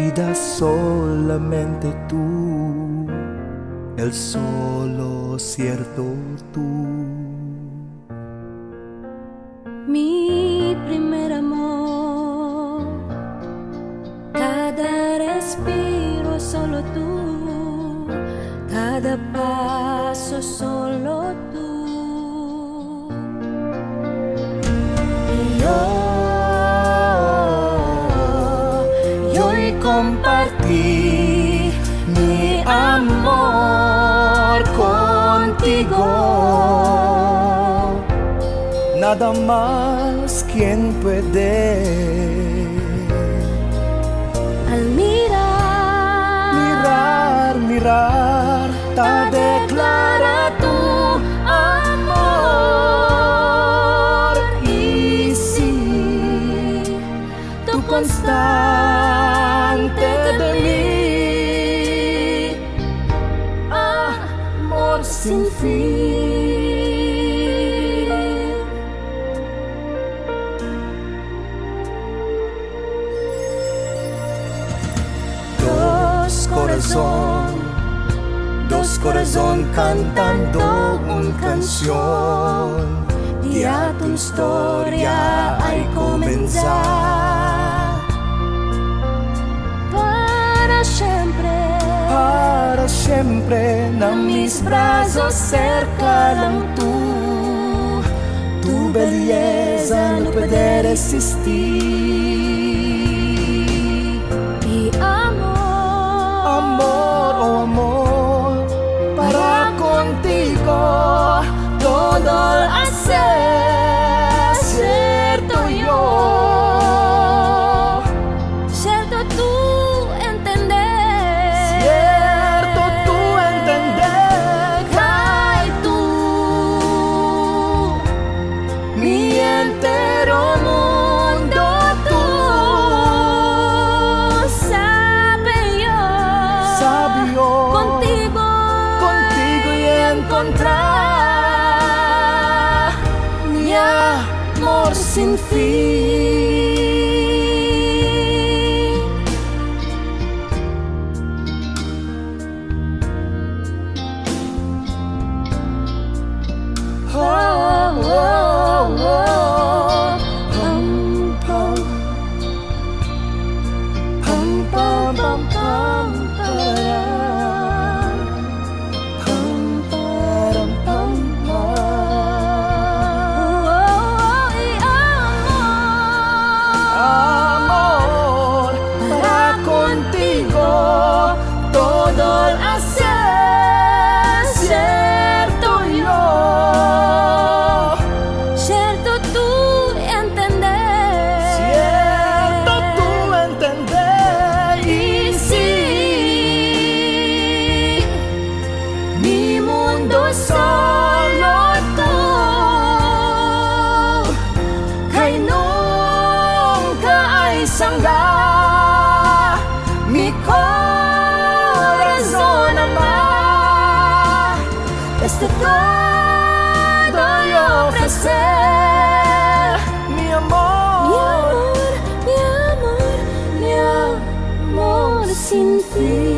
vida solamente tú, el solo cierto tú. Mi primer amor, cada respiro solo tú, cada paso solo tú. Yo hoy compartí mi amor contigo. Nada más quien puede al mirar, te declara tu amor. Y si tu constante de mí, amor sin fin. Dos corazón cantando una canción, ya tu historia hay comenzar. Para siempre, en mis brazos cerca tu belleza no puede resistir. Y amor, oh amor, para contigo todo hacer cierto yo. Cierto tú entender, que tú, mi entero mundo, tú sabio contigo y encontrar mi amor sin fin. Oh, oh, oh, pam, pam, pam, pam, pam, pam, amor, para contigo todo hacer cierto yo. cierto tú entender, y si mi mundo es solo tú, que nunca hay sangre, mi corazón ama, todo y ofrecer mi amor, mi amor sin fin.